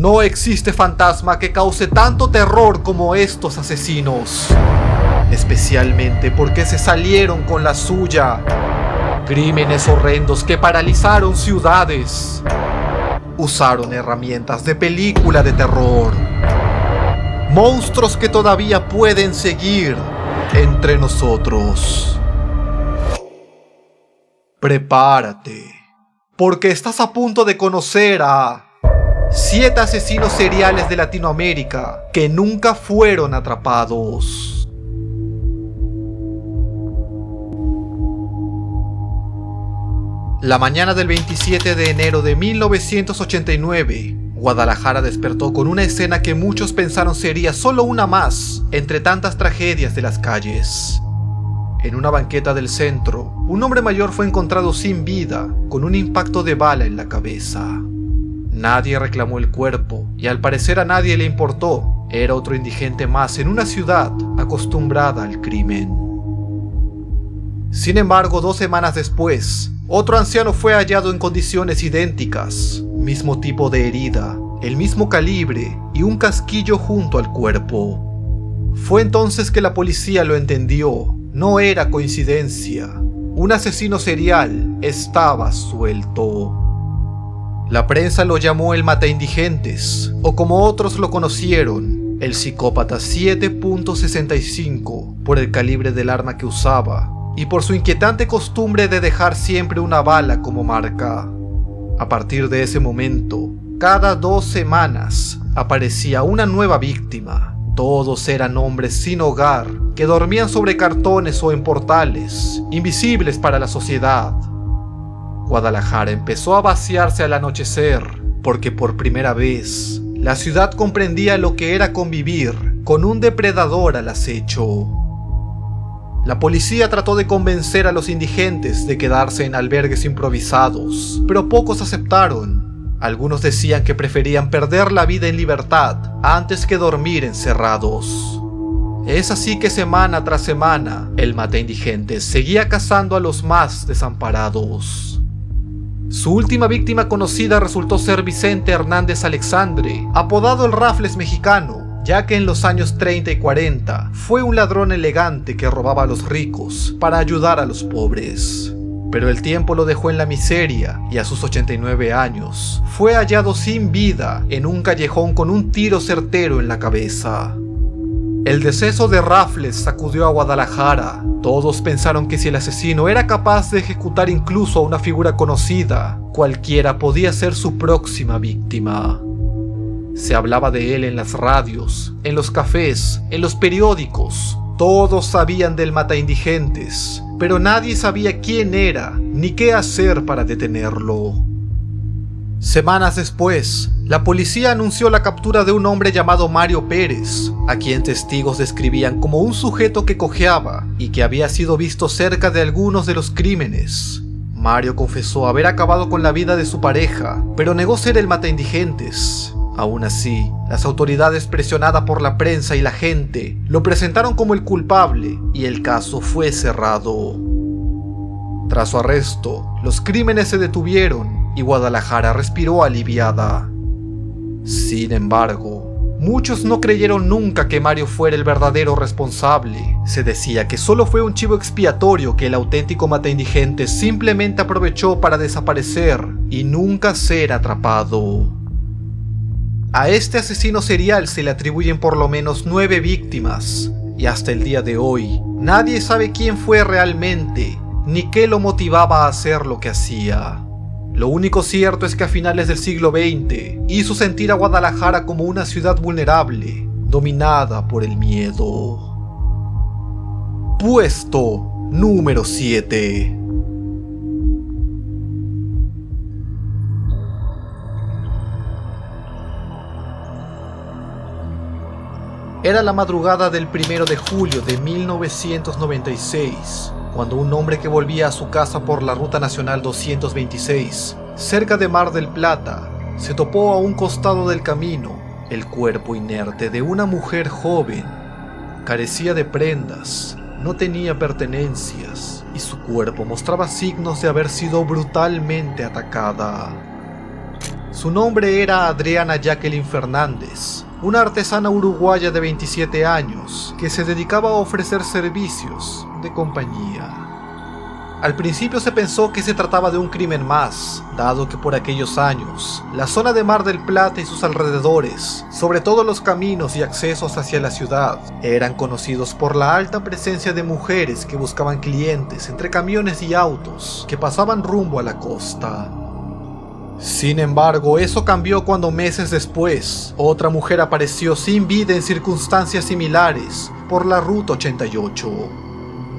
No existe fantasma que cause tanto terror como estos asesinos. Especialmente porque se salieron con la suya. Crímenes horrendos que paralizaron ciudades. Usaron herramientas de película de terror. Monstruos que todavía pueden seguir entre nosotros. Prepárate, porque estás a punto de conocer a 7 asesinos seriales de Latinoamérica que nunca fueron atrapados. La mañana del 27 de enero de 1989, Guadalajara despertó con una escena que muchos pensaron sería solo una más entre tantas tragedias de las calles. En una banqueta del centro, un hombre mayor fue encontrado sin vida, con un impacto de bala en la cabeza. Nadie reclamó el cuerpo, y al parecer a nadie le importó. Era otro indigente más en una ciudad acostumbrada al crimen. Sin embargo, 2 semanas después, otro anciano fue hallado en condiciones idénticas, mismo tipo de herida, el mismo calibre y un casquillo junto al cuerpo. Fue entonces que la policía lo entendió. No era coincidencia. Un asesino serial estaba suelto. La prensa lo llamó el mataindigentes, o como otros lo conocieron, el psicópata 7.65, por el calibre del arma que usaba y por su inquietante costumbre de dejar siempre una bala como marca. A partir de ese momento, cada 2 semanas aparecía una nueva víctima. Todos eran hombres sin hogar, que dormían sobre cartones o en portales, invisibles para la sociedad. Guadalajara empezó a vaciarse al anochecer, porque por primera vez, la ciudad comprendía lo que era convivir con un depredador al acecho. La policía trató de convencer a los indigentes de quedarse en albergues improvisados, pero pocos aceptaron. Algunos decían que preferían perder la vida en libertad antes que dormir encerrados. Es así que semana tras semana, el mataindigentes seguía cazando a los más desamparados. Su última víctima conocida resultó ser Vicente Hernández Alexandre, apodado el Rafles mexicano, ya que en los años 30 y 40 fue un ladrón elegante que robaba a los ricos para ayudar a los pobres. Pero el tiempo lo dejó en la miseria y a sus 89 años fue hallado sin vida en un callejón con un tiro certero en la cabeza. El deceso de Rafles sacudió a Guadalajara. Todos pensaron que si el asesino era capaz de ejecutar incluso a una figura conocida, cualquiera podía ser su próxima víctima. Se hablaba de él en las radios, en los cafés, en los periódicos. Todos sabían del mataindigentes, pero nadie sabía quién era ni qué hacer para detenerlo. Semanas después, la policía anunció la captura de un hombre llamado Mario Pérez, a quien testigos describían como un sujeto que cojeaba y que había sido visto cerca de algunos de los crímenes. Mario confesó haber acabado con la vida de su pareja, pero negó ser el mataindigentes. Aún así, las autoridades, presionadas por la prensa y la gente, lo presentaron como el culpable y el caso fue cerrado. Tras su arresto, los crímenes se detuvieron y Guadalajara respiró aliviada. Sin embargo, muchos no creyeron nunca que Mario fuera el verdadero responsable. Se decía que solo fue un chivo expiatorio que el auténtico mataindigente simplemente aprovechó para desaparecer y nunca ser atrapado. A este asesino serial se le atribuyen por lo menos 9 víctimas, y hasta el día de hoy, nadie sabe quién fue realmente, ni qué lo motivaba a hacer lo que hacía. Lo único cierto es que a finales del siglo XX hizo sentir a Guadalajara como una ciudad vulnerable, dominada por el miedo. Puesto número 7. Era la madrugada del 1 de julio de 1996, cuando un hombre que volvía a su casa por la Ruta Nacional 226, cerca de Mar del Plata, se topó a un costado del camino el cuerpo inerte de una mujer joven. Carecía de prendas, no tenía pertenencias y su cuerpo mostraba signos de haber sido brutalmente atacada. Su nombre era Adriana Jacqueline Fernández, una artesana uruguaya de 27 años que se dedicaba a ofrecer servicios de compañía. Al principio se pensó que se trataba de un crimen más, dado que por aquellos años, la zona de Mar del Plata y sus alrededores, sobre todo los caminos y accesos hacia la ciudad, eran conocidos por la alta presencia de mujeres que buscaban clientes entre camiones y autos que pasaban rumbo a la costa. Sin embargo, eso cambió cuando meses después, otra mujer apareció sin vida en circunstancias similares por la Ruta 88.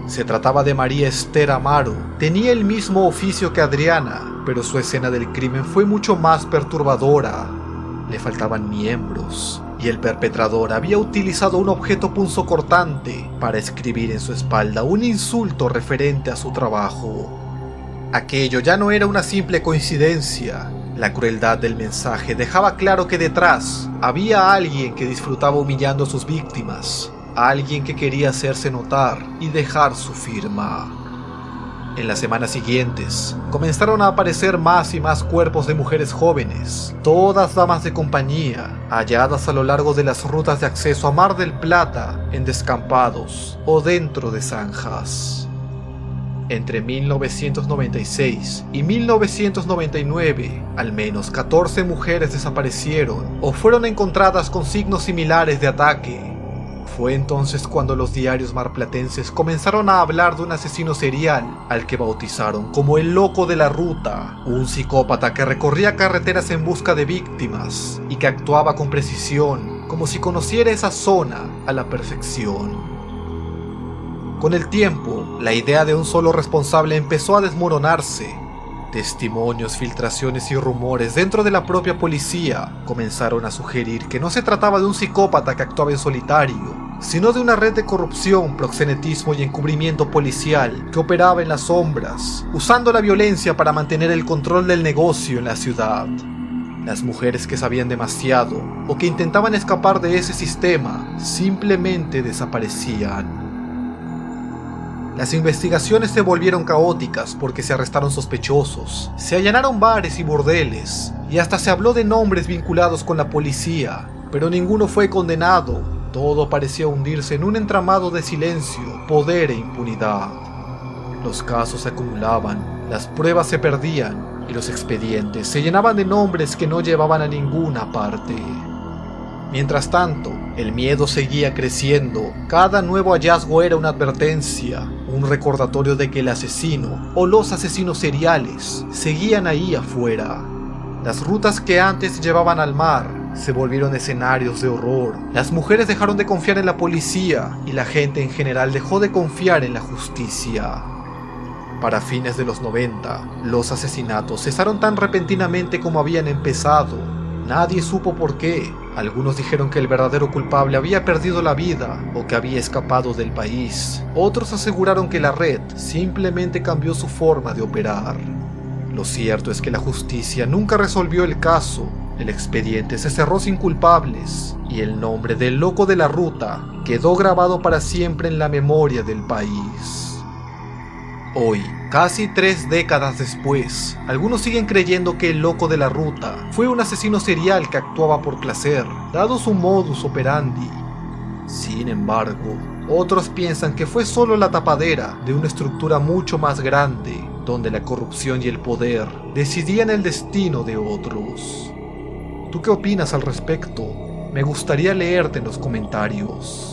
Se trataba de María Esther Amaro. Tenía el mismo oficio que Adriana, pero su escena del crimen fue mucho más perturbadora. Le faltaban miembros, y el perpetrador había utilizado un objeto punzocortante para escribir en su espalda un insulto referente a su trabajo. Aquello ya no era una simple coincidencia. La crueldad del mensaje dejaba claro que detrás había alguien que disfrutaba humillando a sus víctimas. Alguien que quería hacerse notar y dejar su firma. En las semanas siguientes, comenzaron a aparecer más y más cuerpos de mujeres jóvenes, todas damas de compañía, halladas a lo largo de las rutas de acceso a Mar del Plata, en descampados o dentro de zanjas. Entre 1996 y 1999, al menos 14 mujeres desaparecieron o fueron encontradas con signos similares de ataque. Fue entonces cuando los diarios marplatenses comenzaron a hablar de un asesino serial al que bautizaron como el Loco de la Ruta, un psicópata que recorría carreteras en busca de víctimas y que actuaba con precisión, como si conociera esa zona a la perfección. Con el tiempo, la idea de un solo responsable empezó a desmoronarse. Testimonios, filtraciones y rumores dentro de la propia policía comenzaron a sugerir que no se trataba de un psicópata que actuaba en solitario, sino de una red de corrupción, proxenetismo y encubrimiento policial que operaba en las sombras, usando la violencia para mantener el control del negocio en la ciudad. Las mujeres que sabían demasiado o que intentaban escapar de ese sistema simplemente desaparecían. Las investigaciones se volvieron caóticas porque se arrestaron sospechosos, se allanaron bares y burdeles, y hasta se habló de nombres vinculados con la policía, pero ninguno fue condenado. Todo parecía hundirse en un entramado de silencio, poder e impunidad. Los casos se acumulaban, las pruebas se perdían, y los expedientes se llenaban de nombres que no llevaban a ninguna parte. Mientras tanto, el miedo seguía creciendo. Cada nuevo hallazgo era una advertencia, un recordatorio de que el asesino o los asesinos seriales seguían ahí afuera. Las rutas que antes llevaban al mar se volvieron escenarios de horror. Las mujeres dejaron de confiar en la policía y la gente en general dejó de confiar en la justicia. Para fines de los 90, los asesinatos cesaron tan repentinamente como habían empezado. Nadie supo por qué. Algunos dijeron que el verdadero culpable había perdido la vida o que había escapado del país. Otros aseguraron que la red simplemente cambió su forma de operar. Lo cierto es que la justicia nunca resolvió el caso. El expediente se cerró sin culpables y el nombre del Loco de la Ruta quedó grabado para siempre en la memoria del país. Hoy, casi 3 décadas después, algunos siguen creyendo que el Loco de la Ruta fue un asesino serial que actuaba por placer, dado su modus operandi. Sin embargo, otros piensan que fue solo la tapadera de una estructura mucho más grande, donde la corrupción y el poder decidían el destino de otros. ¿Tú qué opinas al respecto? Me gustaría leerte en los comentarios.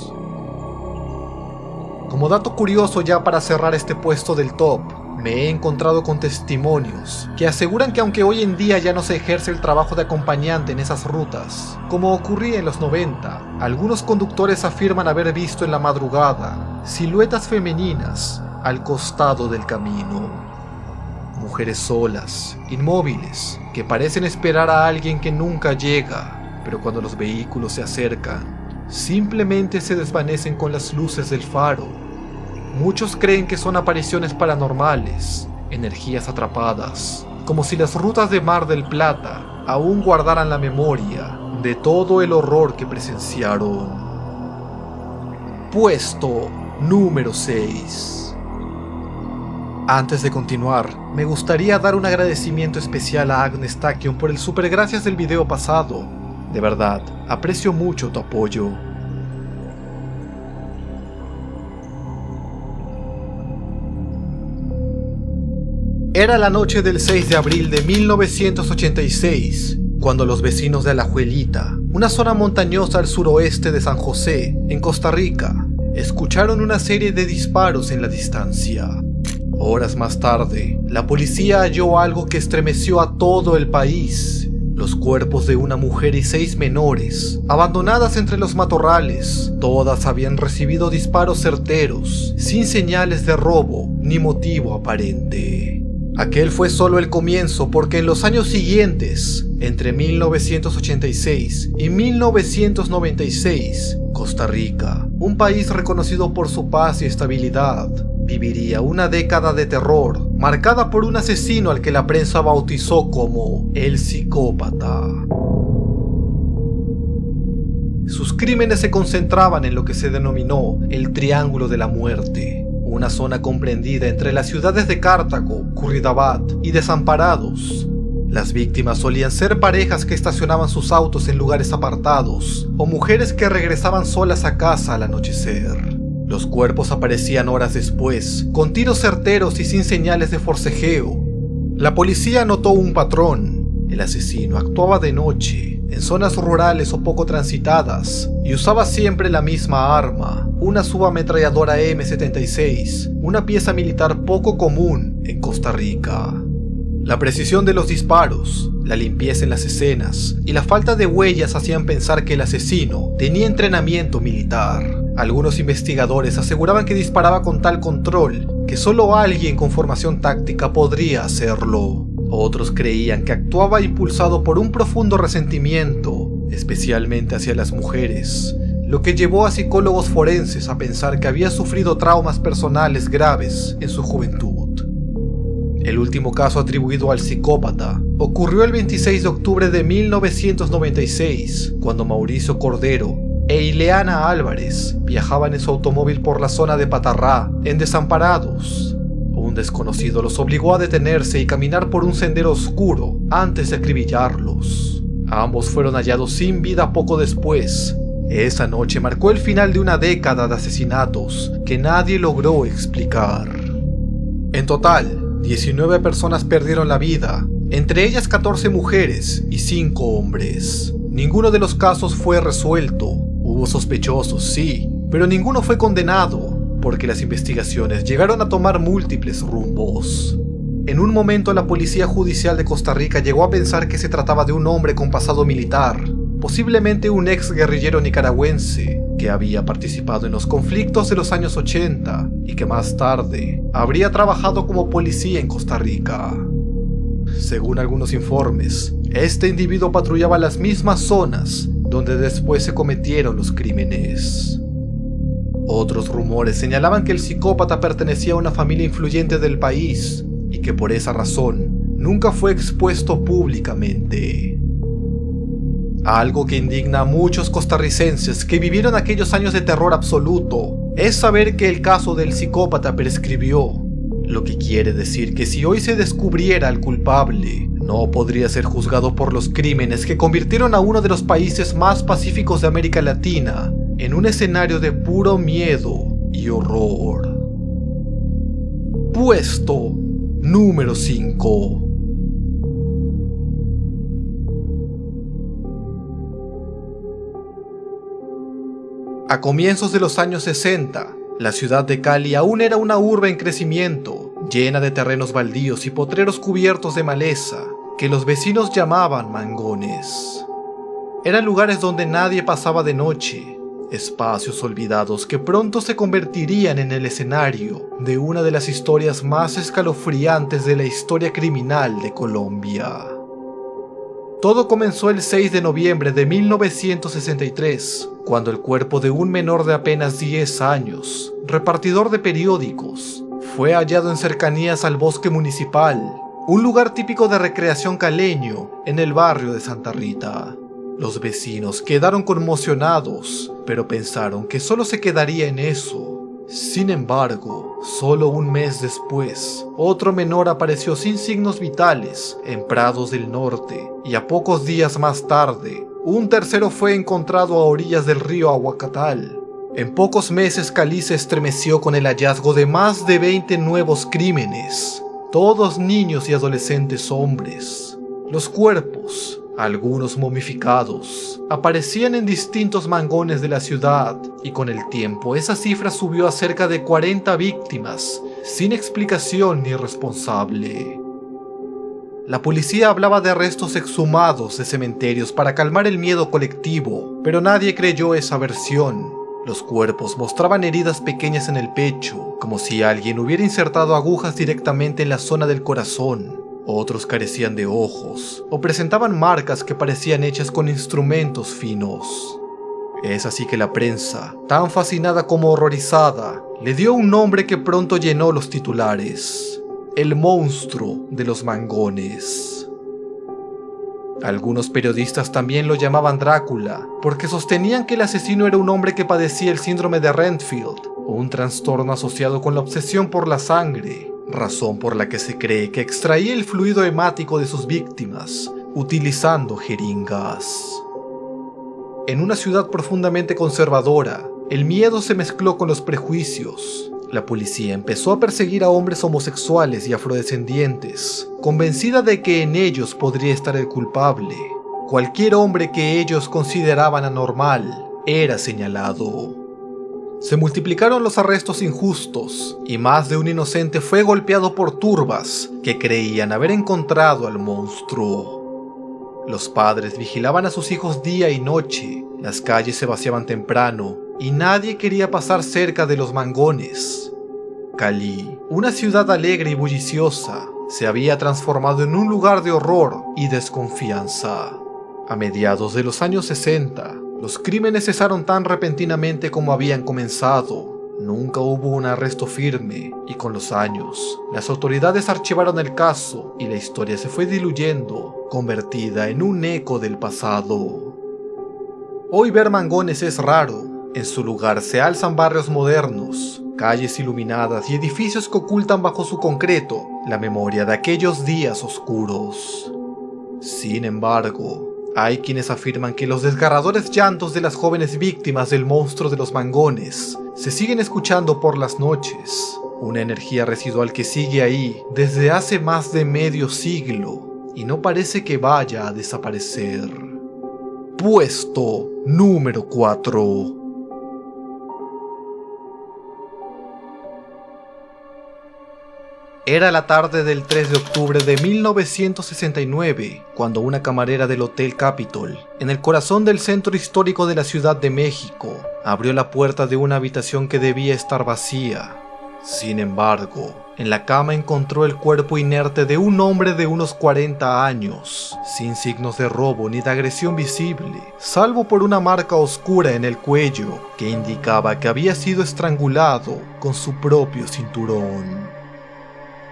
Como dato curioso ya para cerrar este puesto del top, me he encontrado con testimonios que aseguran que aunque hoy en día ya no se ejerce el trabajo de acompañante en esas rutas, como ocurría en los 90, algunos conductores afirman haber visto en la madrugada siluetas femeninas al costado del camino. Mujeres solas, inmóviles, que parecen esperar a alguien que nunca llega, pero cuando los vehículos se acercan, simplemente se desvanecen con las luces del faro. Muchos creen que son apariciones paranormales, energías atrapadas, como si las rutas de Mar del Plata aún guardaran la memoria de todo el horror que presenciaron. Puesto número 6. Antes de continuar, me gustaría dar un agradecimiento especial a Agnes Tachyon por el super gracias del video pasado. De verdad, aprecio mucho tu apoyo. Era la noche del 6 de abril de 1986, cuando los vecinos de Alajuelita, una zona montañosa al suroeste de San José, en Costa Rica, escucharon una serie de disparos en la distancia. Horas más tarde, la policía halló algo que estremeció a todo el país: los cuerpos de una mujer y 6 menores, abandonadas entre los matorrales. Todas habían recibido disparos certeros, sin señales de robo ni motivo aparente. Aquel fue solo el comienzo, porque en los años siguientes, entre 1986 y 1996, Costa Rica, un país reconocido por su paz y estabilidad, viviría una década de terror, marcada por un asesino al que la prensa bautizó como el psicópata. Sus crímenes se concentraban en lo que se denominó el Triángulo de la Muerte, una zona comprendida entre las ciudades de Cartago, Curridabat y Desamparados. Las víctimas solían ser parejas que estacionaban sus autos en lugares apartados, o mujeres que regresaban solas a casa al anochecer. Los cuerpos aparecían horas después, con tiros certeros y sin señales de forcejeo. La policía notó un patrón: el asesino actuaba de noche, en zonas rurales o poco transitadas, y usaba siempre la misma arma, una subametralladora M76, una pieza militar poco común en Costa Rica. La precisión de los disparos, la limpieza en las escenas y la falta de huellas hacían pensar que el asesino tenía entrenamiento militar. Algunos investigadores aseguraban que disparaba con tal control que solo alguien con formación táctica podría hacerlo. Otros creían que actuaba impulsado por un profundo resentimiento, especialmente hacia las mujeres, lo que llevó a psicólogos forenses a pensar que había sufrido traumas personales graves en su juventud. El último caso atribuido al psicópata ocurrió el 26 de octubre de 1996, cuando Mauricio Cordero e Ileana Álvarez viajaban en su automóvil por la zona de Patarrá, en Desamparados. Un desconocido los obligó a detenerse y caminar por un sendero oscuro antes de acribillarlos. Ambos fueron hallados sin vida poco después. Esa noche marcó el final de una década de asesinatos que nadie logró explicar. En total, 19 personas perdieron la vida, entre ellas 14 mujeres y 5 hombres. Ninguno de los casos fue resuelto. Hubo sospechosos, sí, pero ninguno fue condenado, porque las investigaciones llegaron a tomar múltiples rumbos. En un momento, la Policía Judicial de Costa Rica llegó a pensar que se trataba de un hombre con pasado militar, posiblemente un ex guerrillero nicaragüense que había participado en los conflictos de los años 80 y que más tarde habría trabajado como policía en Costa Rica. Según algunos informes, este individuo patrullaba las mismas zonas donde después se cometieron los crímenes. Otros rumores señalaban que el psicópata pertenecía a una familia influyente del país y que por esa razón nunca fue expuesto públicamente. Algo que indigna a muchos costarricenses que vivieron aquellos años de terror absoluto es saber que el caso del psicópata prescribió, lo que quiere decir que si hoy se descubriera al culpable, no podría ser juzgado por los crímenes que convirtieron a uno de los países más pacíficos de América Latina en un escenario de puro miedo y horror. Puesto número 5. A comienzos de los años 60, la ciudad de Cali aún era una urbe en crecimiento, llena de terrenos baldíos y potreros cubiertos de maleza, que los vecinos llamaban mangones. Eran lugares donde nadie pasaba de noche, espacios olvidados que pronto se convertirían en el escenario de una de las historias más escalofriantes de la historia criminal de Colombia. Todo comenzó el 6 de noviembre de 1963, cuando el cuerpo de un menor de apenas 10 años, repartidor de periódicos, fue hallado en cercanías al bosque municipal, un lugar típico de recreación caleño en el barrio de Santa Rita. Los vecinos quedaron conmocionados, pero pensaron que solo se quedaría en eso. Sin embargo, solo un mes después, otro menor apareció sin signos vitales en Prados del Norte, y a pocos días más tarde, un tercero fue encontrado a orillas del río Aguacatal. En pocos meses Cali se estremeció con el hallazgo de más de 20 nuevos crímenes, todos niños y adolescentes hombres. Los cuerpos, algunos momificados, aparecían en distintos mangones de la ciudad, y con el tiempo esa cifra subió a cerca de 40 víctimas, sin explicación ni responsable. La policía hablaba de restos exhumados de cementerios para calmar el miedo colectivo, pero nadie creyó esa versión. Los cuerpos mostraban heridas pequeñas en el pecho, como si alguien hubiera insertado agujas directamente en la zona del corazón. Otros carecían de ojos, o presentaban marcas que parecían hechas con instrumentos finos. Es así que la prensa, tan fascinada como horrorizada, le dio un nombre que pronto llenó los titulares: el monstruo de los mangones. Algunos periodistas también lo llamaban Drácula, porque sostenían que el asesino era un hombre que padecía el síndrome de Renfield, un trastorno asociado con la obsesión por la sangre, razón por la que se cree que extraía el fluido hemático de sus víctimas, utilizando jeringas. En una ciudad profundamente conservadora, el miedo se mezcló con los prejuicios. La policía empezó a perseguir a hombres homosexuales y afrodescendientes, convencida de que en ellos podría estar el culpable. Cualquier hombre que ellos consideraban anormal era señalado. Se multiplicaron los arrestos injustos, y más de un inocente fue golpeado por turbas que creían haber encontrado al monstruo. Los padres vigilaban a sus hijos día y noche, las calles se vaciaban temprano, y nadie quería pasar cerca de los mangones. Cali, una ciudad alegre y bulliciosa, se había transformado en un lugar de horror y desconfianza. A mediados de los años 60, los crímenes cesaron tan repentinamente como habían comenzado. Nunca hubo un arresto firme, y con los años, las autoridades archivaron el caso y la historia se fue diluyendo, convertida en un eco del pasado. Hoy ver mangones es raro. En su lugar se alzan barrios modernos, calles iluminadas y edificios que ocultan bajo su concreto la memoria de aquellos días oscuros. Sin embargo, hay quienes afirman que los desgarradores llantos de las jóvenes víctimas del monstruo de los mangones se siguen escuchando por las noches, una energía residual que sigue ahí desde hace más de medio siglo y no parece que vaya a desaparecer. Puesto número 4. Era la tarde del 3 de octubre de 1969, cuando una camarera del Hotel Capitol, en el corazón del centro histórico de la Ciudad de México, abrió la puerta de una habitación que debía estar vacía. Sin embargo, en la cama encontró el cuerpo inerte de un hombre de unos 40 años, sin signos de robo ni de agresión visible, salvo por una marca oscura en el cuello que indicaba que había sido estrangulado con su propio cinturón.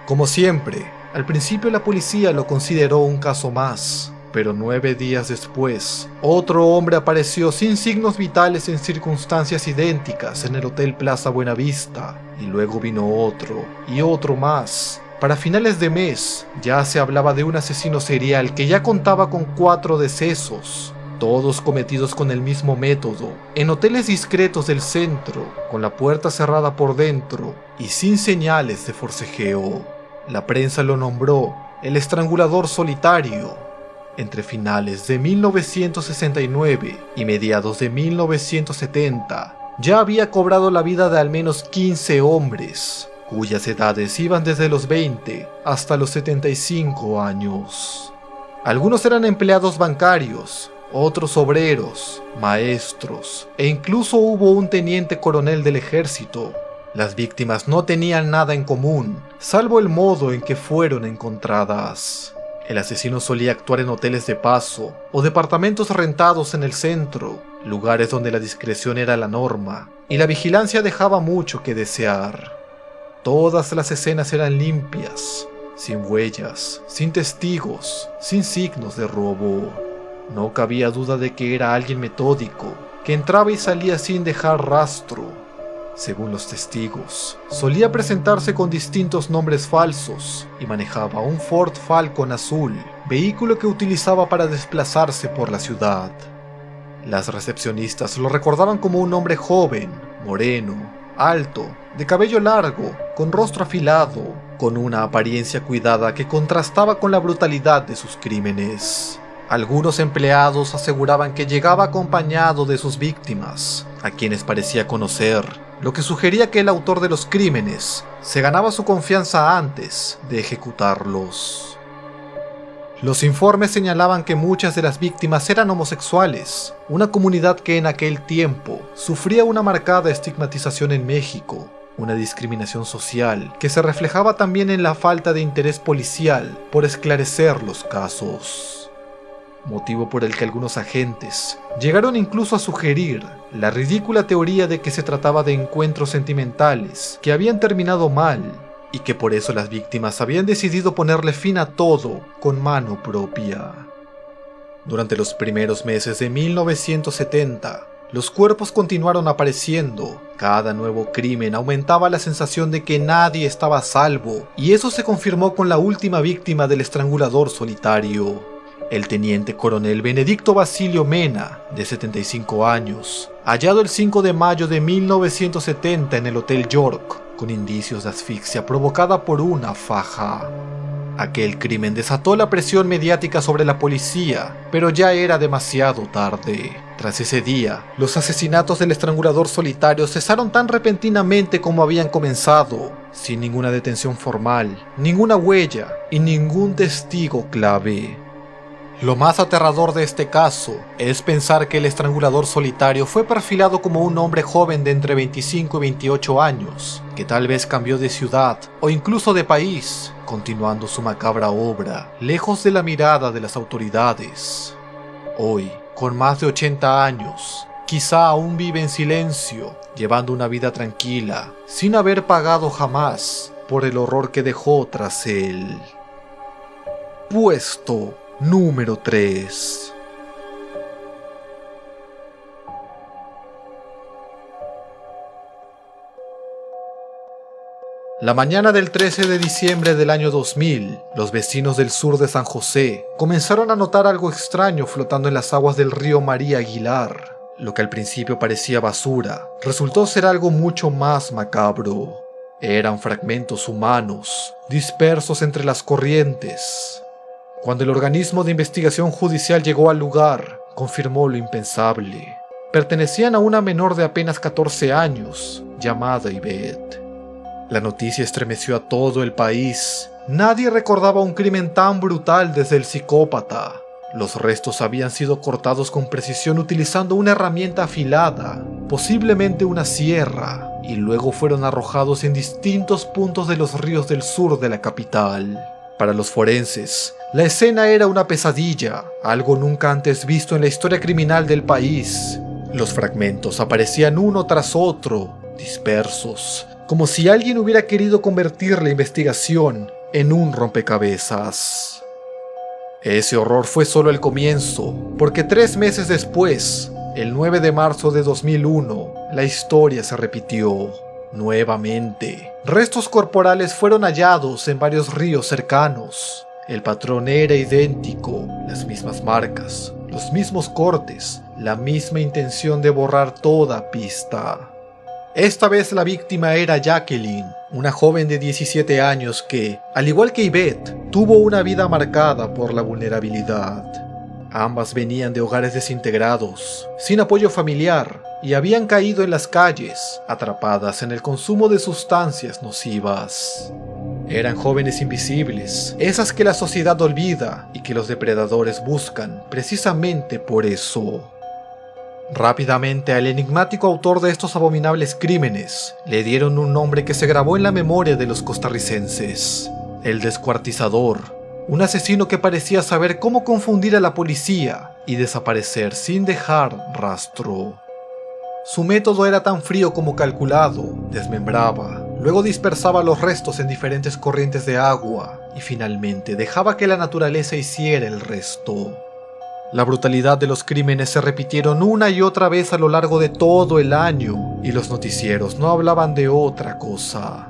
Como siempre, al principio la policía lo consideró un caso más, pero 9 días después, otro hombre apareció sin signos vitales en circunstancias idénticas en el Hotel Plaza Buenavista, y luego vino otro, y otro más. Para finales de mes, ya se hablaba de un asesino serial que ya contaba con 4 decesos, todos cometidos con el mismo método, en hoteles discretos del centro, con la puerta cerrada por dentro y sin señales de forcejeo. La prensa lo nombró el estrangulador solitario. Entre finales de 1969 y mediados de 1970, ya había cobrado la vida de al menos 15 hombres, cuyas edades iban desde los 20 hasta los 75 años. Algunos eran empleados bancarios, otros obreros, maestros, e incluso hubo un teniente coronel del ejército. Las víctimas no tenían nada en común, salvo el modo en que fueron encontradas. El asesino solía actuar en hoteles de paso o departamentos rentados en el centro, lugares donde la discreción era la norma y la vigilancia dejaba mucho que desear. Todas las escenas eran limpias, sin huellas, sin testigos, sin signos de robo. No cabía duda de que era alguien metódico, que entraba y salía sin dejar rastro. Según los testigos, solía presentarse con distintos nombres falsos y manejaba un Ford Falcon azul, vehículo que utilizaba para desplazarse por la ciudad. Las recepcionistas lo recordaban como un hombre joven, moreno, alto, de cabello largo, con rostro afilado, con una apariencia cuidada que contrastaba con la brutalidad de sus crímenes. Algunos empleados aseguraban que llegaba acompañado de sus víctimas, a quienes parecía conocer, lo que sugería que el autor de los crímenes se ganaba su confianza antes de ejecutarlos. Los informes señalaban que muchas de las víctimas eran homosexuales, una comunidad que en aquel tiempo sufría una marcada estigmatización en México, una discriminación social que se reflejaba también en la falta de interés policial por esclarecer los casos. Motivo por el que algunos agentes llegaron incluso a sugerir la ridícula teoría de que se trataba de encuentros sentimentales que habían terminado mal y que por eso las víctimas habían decidido ponerle fin a todo con mano propia. Durante los primeros meses de 1970, los cuerpos continuaron apareciendo. Cada nuevo crimen aumentaba la sensación de que nadie estaba a salvo, y eso se confirmó con la última víctima del estrangulador solitario. El teniente coronel Benedicto Basilio Mena, de 75 años, hallado el 5 de mayo de 1970 en el Hotel York, con indicios de asfixia provocada por una faja. Aquel crimen desató la presión mediática sobre la policía, pero ya era demasiado tarde. Tras ese día, los asesinatos del estrangulador solitario cesaron tan repentinamente como habían comenzado, sin ninguna detención formal, ninguna huella y ningún testigo clave. Lo más aterrador de este caso es pensar que el estrangulador solitario fue perfilado como un hombre joven de entre 25 y 28 años, que tal vez cambió de ciudad o incluso de país, continuando su macabra obra, lejos de la mirada de las autoridades. Hoy, con más de 80 años, quizá aún vive en silencio, llevando una vida tranquila, sin haber pagado jamás por el horror que dejó tras él. Puesto número 3. La mañana del 13 de diciembre del año 2000, los vecinos del sur de San José comenzaron a notar algo extraño flotando en las aguas del río María Aguilar. Lo que al principio parecía basura, resultó ser algo mucho más macabro. Eran fragmentos humanos, dispersos entre las corrientes. Cuando el organismo de investigación judicial llegó al lugar, confirmó lo impensable. Pertenecían a una menor de apenas 14 años, llamada Ivette. La noticia estremeció a todo el país. Nadie recordaba un crimen tan brutal desde el psicópata. Los restos habían sido cortados con precisión utilizando una herramienta afilada, posiblemente una sierra, y luego fueron arrojados en distintos puntos de los ríos del sur de la capital. Para los forenses, la escena era una pesadilla, algo nunca antes visto en la historia criminal del país. Los fragmentos aparecían uno tras otro, dispersos, como si alguien hubiera querido convertir la investigación en un rompecabezas. Ese horror fue solo el comienzo, porque 3 meses después, el 9 de marzo de 2001, la historia se repitió. Nuevamente, restos corporales fueron hallados en varios ríos cercanos. El patrón era idéntico, las mismas marcas, los mismos cortes, la misma intención de borrar toda pista. Esta vez la víctima era Jacqueline, una joven de 17 años que, al igual que Ivette, tuvo una vida marcada por la vulnerabilidad. Ambas venían de hogares desintegrados, sin apoyo familiar, y habían caído en las calles, atrapadas en el consumo de sustancias nocivas. Eran jóvenes invisibles, esas que la sociedad olvida y que los depredadores buscan precisamente por eso. Rápidamente al enigmático autor de estos abominables crímenes le dieron un nombre que se grabó en la memoria de los costarricenses: el Descuartizador. Un asesino que parecía saber cómo confundir a la policía y desaparecer sin dejar rastro. Su método era tan frío como calculado: desmembraba, luego dispersaba los restos en diferentes corrientes de agua y finalmente dejaba que la naturaleza hiciera el resto. La brutalidad de los crímenes se repitieron una y otra vez a lo largo de todo el año, y los noticieros no hablaban de otra cosa.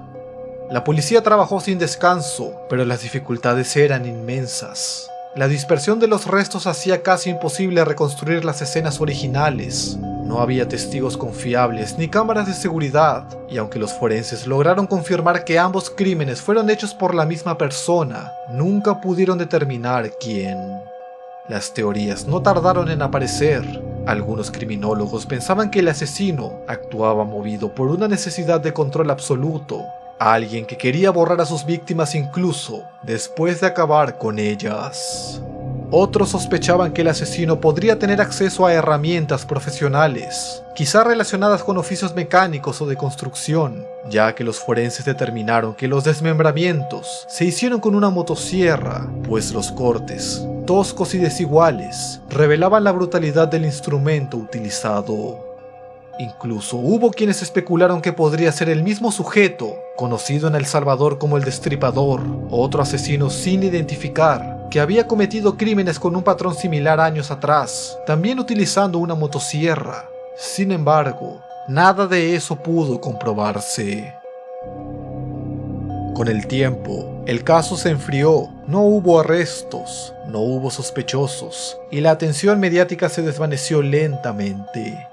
La policía trabajó sin descanso, pero las dificultades eran inmensas. La dispersión de los restos hacía casi imposible reconstruir las escenas originales. No había testigos confiables ni cámaras de seguridad, y aunque los forenses lograron confirmar que ambos crímenes fueron hechos por la misma persona, nunca pudieron determinar quién. Las teorías no tardaron en aparecer. Algunos criminólogos pensaban que el asesino actuaba movido por una necesidad de control absoluto, alguien que quería borrar a sus víctimas incluso después de acabar con ellas. Otros sospechaban que el asesino podría tener acceso a herramientas profesionales, quizá relacionadas con oficios mecánicos o de construcción, ya que los forenses determinaron que los desmembramientos se hicieron con una motosierra, pues los cortes, toscos y desiguales, revelaban la brutalidad del instrumento utilizado. Incluso hubo quienes especularon que podría ser el mismo sujeto, conocido en El Salvador como el Destripador, otro asesino sin identificar, que había cometido crímenes con un patrón similar años atrás, también utilizando una motosierra. Sin embargo, nada de eso pudo comprobarse. Con el tiempo, el caso se enfrió, no hubo arrestos, no hubo sospechosos, y la atención mediática se desvaneció lentamente.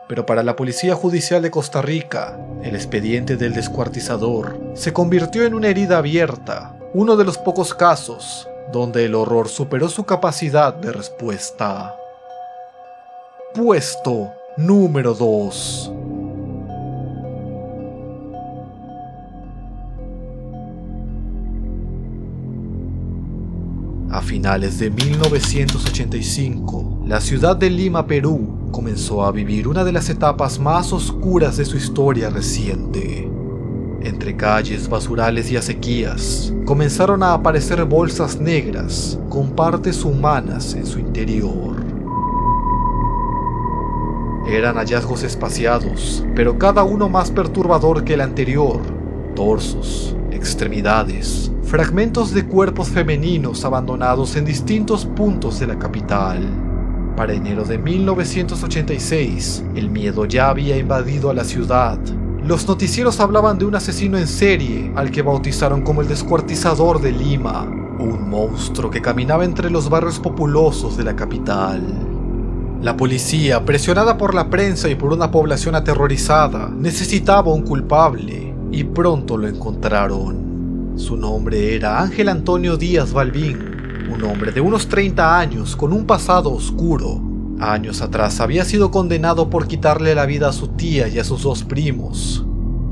Pero para la Policía Judicial de Costa Rica, el expediente del descuartizador se convirtió en una herida abierta, uno de los pocos casos donde el horror superó su capacidad de respuesta. Puesto número 2. A finales de 1985, la ciudad de Lima, Perú, comenzó a vivir una de las etapas más oscuras de su historia reciente. Entre calles, basurales y acequias, comenzaron a aparecer bolsas negras con partes humanas en su interior. Eran hallazgos espaciados, pero cada uno más perturbador que el anterior. Torsos, extremidades, fragmentos de cuerpos femeninos abandonados en distintos puntos de la capital. Para enero de 1986, el miedo ya había invadido a la ciudad. Los noticieros hablaban de un asesino en serie, al que bautizaron como el Descuartizador de Lima, un monstruo que caminaba entre los barrios populosos de la capital. La policía, presionada por la prensa y por una población aterrorizada, necesitaba un culpable, y pronto lo encontraron. Su nombre era Ángel Antonio Díaz Balbín, un hombre de unos 30 años con un pasado oscuro. Años atrás había sido condenado por quitarle la vida a su tía y a sus 2 primos.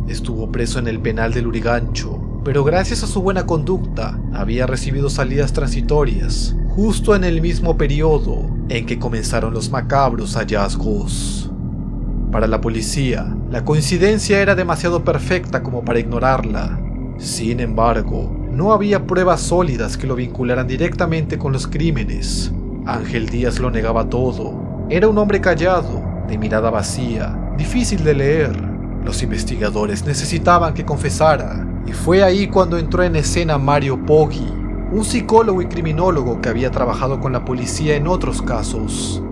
Estuvo preso en el penal de Lurigancho, pero gracias a su buena conducta había recibido salidas transitorias, justo en el mismo periodo en que comenzaron los macabros hallazgos. Para la policía, la coincidencia era demasiado perfecta como para ignorarla. Sin embargo, no había pruebas sólidas que lo vincularan directamente con los crímenes. Ángel Díaz lo negaba todo. Era un hombre callado, de mirada vacía, difícil de leer. Los investigadores necesitaban que confesara, y fue ahí cuando entró en escena Mario Poggi, un psicólogo y criminólogo que había trabajado con la policía en otros casos.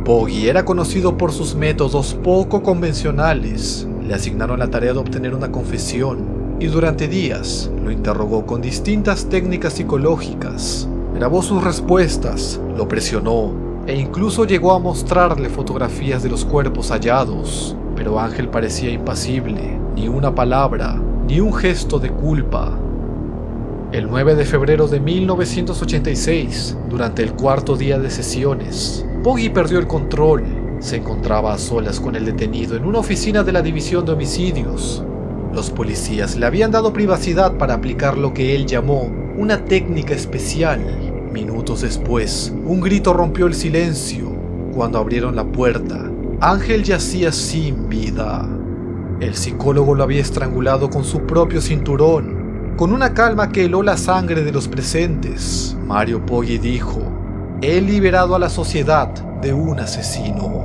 Poggi era conocido por sus métodos poco convencionales. Le asignaron la tarea de obtener una confesión, y durante días lo interrogó con distintas técnicas psicológicas. Grabó sus respuestas, lo presionó e incluso llegó a mostrarle fotografías de los cuerpos hallados, pero Ángel parecía impasible, ni una palabra, ni un gesto de culpa. El 9 de febrero de 1986, durante el 4º día de sesiones, Poggi perdió el control. Se encontraba a solas con el detenido en una oficina de la División de Homicidios. Los policías le habían dado privacidad para aplicar lo que él llamó una técnica especial. Minutos después, un grito rompió el silencio. Cuando abrieron la puerta, Ángel yacía sin vida. El psicólogo lo había estrangulado con su propio cinturón. Con una calma que heló la sangre de los presentes, Mario Poggi dijo: "He liberado a la sociedad de un asesino".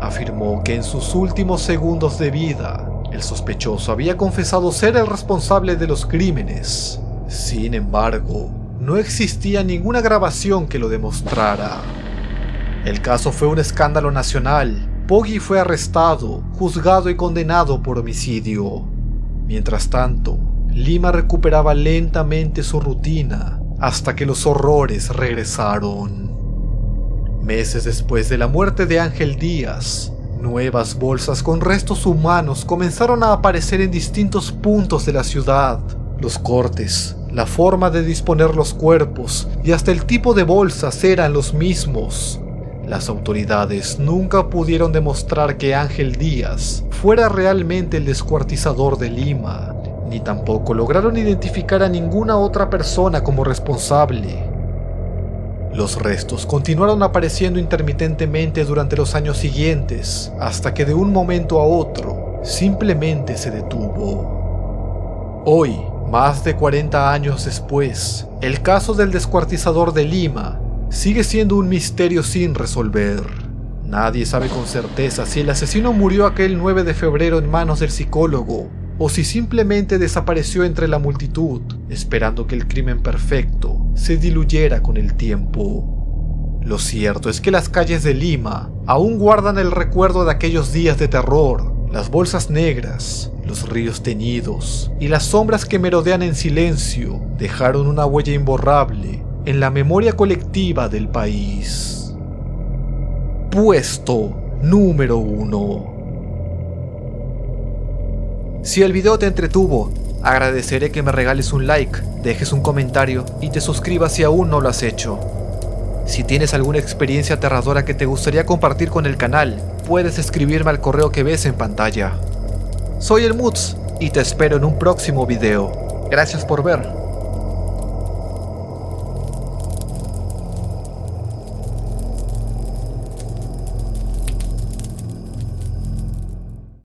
Afirmó que en sus últimos segundos de vida, el sospechoso había confesado ser el responsable de los crímenes. Sin embargo, no existía ninguna grabación que lo demostrara. El caso fue un escándalo nacional. Poggy fue arrestado, juzgado y condenado por homicidio. Mientras tanto, Lima recuperaba lentamente su rutina hasta que los horrores regresaron. Meses después de la muerte de Ángel Díaz, nuevas bolsas con restos humanos comenzaron a aparecer en distintos puntos de la ciudad. Los cortes, la forma de disponer los cuerpos y hasta el tipo de bolsas eran los mismos. Las autoridades nunca pudieron demostrar que Ángel Díaz fuera realmente el descuartizador de Lima, ni tampoco lograron identificar a ninguna otra persona como responsable. Los restos continuaron apareciendo intermitentemente durante los años siguientes, hasta que de un momento a otro simplemente se detuvo. Hoy, más de 40 años después, el caso del descuartizador de Lima sigue siendo un misterio sin resolver. Nadie sabe con certeza si el asesino murió aquel 9 de febrero en manos del psicólogo, o si simplemente desapareció entre la multitud, esperando que el crimen perfecto se diluyera con el tiempo. Lo cierto es que las calles de Lima aún guardan el recuerdo de aquellos días de terror, las bolsas negras, los ríos teñidos y las sombras que merodean en silencio dejaron una huella imborrable en la memoria colectiva del país. Puesto número 1. Si el video te entretuvo, agradeceré que me regales un like, dejes un comentario y te suscribas si aún no lo has hecho. Si tienes alguna experiencia aterradora que te gustaría compartir con el canal, puedes escribirme al correo que ves en pantalla. Soy el Muts y te espero en un próximo video. Gracias por ver.